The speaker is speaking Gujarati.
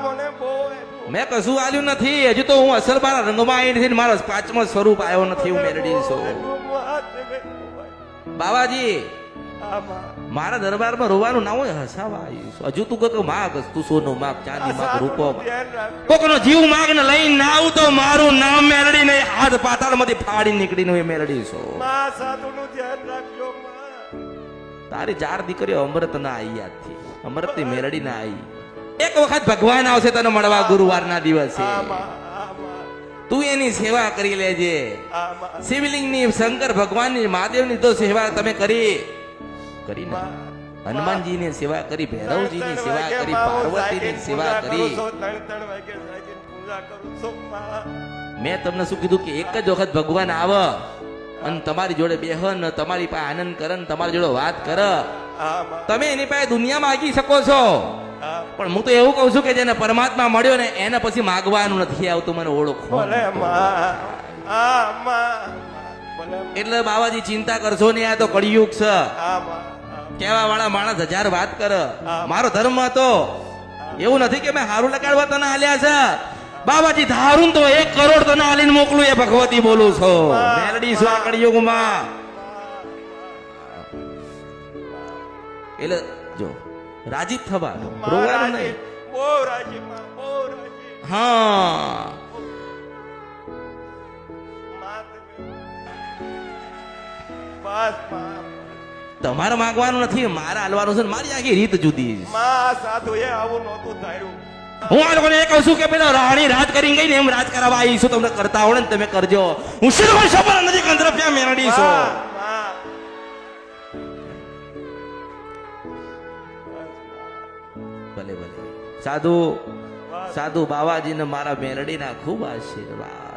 મને બહુ મેં કશું આલ્યું નથી. હજુ તો હું અસલ મારા રંગમાં આવી નથી. મારો પાંચમો સ્વરૂપ આવ્યો નથી. હું મેલડી છું. બાવાજી મારા દરબારમાં રોવાનું ના હોય, હસાવા આવીશ. હજુ તું કહો માગ, તું સોનું માગ, ચાંદી માગ, રૂપો કોકનો જીવ માગ ને લઈને ના આવું તો મારું નામ મેલડી નહીં, હાથ પાતાળમાંથી ફાડી નીકળીને હું મેલડી છું. સાધુનું ધ્યાન રાખજો. તારી 4 દીકરીઓ અમૃત ના આવી યાદથી, અમૃત ની મેલડી ના આવી. એક વખત ભગવાન આવશે તને મળવા ગુરુવારના દિવસે. તું એની સેવા કરી લેજે. શિવલિંગ ની, શંકર ભગવાન ની, મહાદેવ ની તો સેવા તમે કરી કરીને હનુમાનજી ની સેવા કરી, ભૈરવજી ની સેવા કરી, પાર્વતી ની સેવા કરી. મેં તમને શું કીધું કે એક જ વખત ભગવાન આવ અને તમારી જોડે બેહન, તમારી પાસે આનંદ કરે, તમારી જોડે વાત કરે. તમે એની પાસે દુનિયા માગી શકો છો, પણ હું તો એવું કઉ છું કે જેને પરમાત્મા મળ્યો ને એને પછી માગવાનું નથી આવતું. મને ઓળખો. એટલે બાવાજી ચિંતા કરશો ને, આ તો કળિયુગ છે. કેવા વાળા માણસ 1000 વાત કરે. મારો ધર્મ હતો એવું નથી કે મેં હારું લગાડવા તને હાલ્યા છે. બાબાજી ધારું તો 1 કરોડ તને હાલીને મોકલું, એ ભગવતી બોલું છો. મેલડી છું આ કળિયુગમાં. એટલે જો રાજી થવાનું, રોવાનું નહીં. હા તમારે માંગવાનું નથી, મારે હાલવાનું છે. મારી આખી રીત જુદી છે. સાધુ એ આવું નહોતું ધાર્યું. હું આ લોકોને એ કહું છું કે પેલા રાણી રાજ કરી ગઈ ને એમ રાજ કરાવવા આવી છું. તમને કરતા આવડે ને તમે કરજો. હું શિરવણ સબર નથી કંદ્રપ્યા મેલડી છું. ભલે ભલે સાધુ સાધુ બાવાજીને મારા મેલડીના ખૂબ આશીર્વાદ.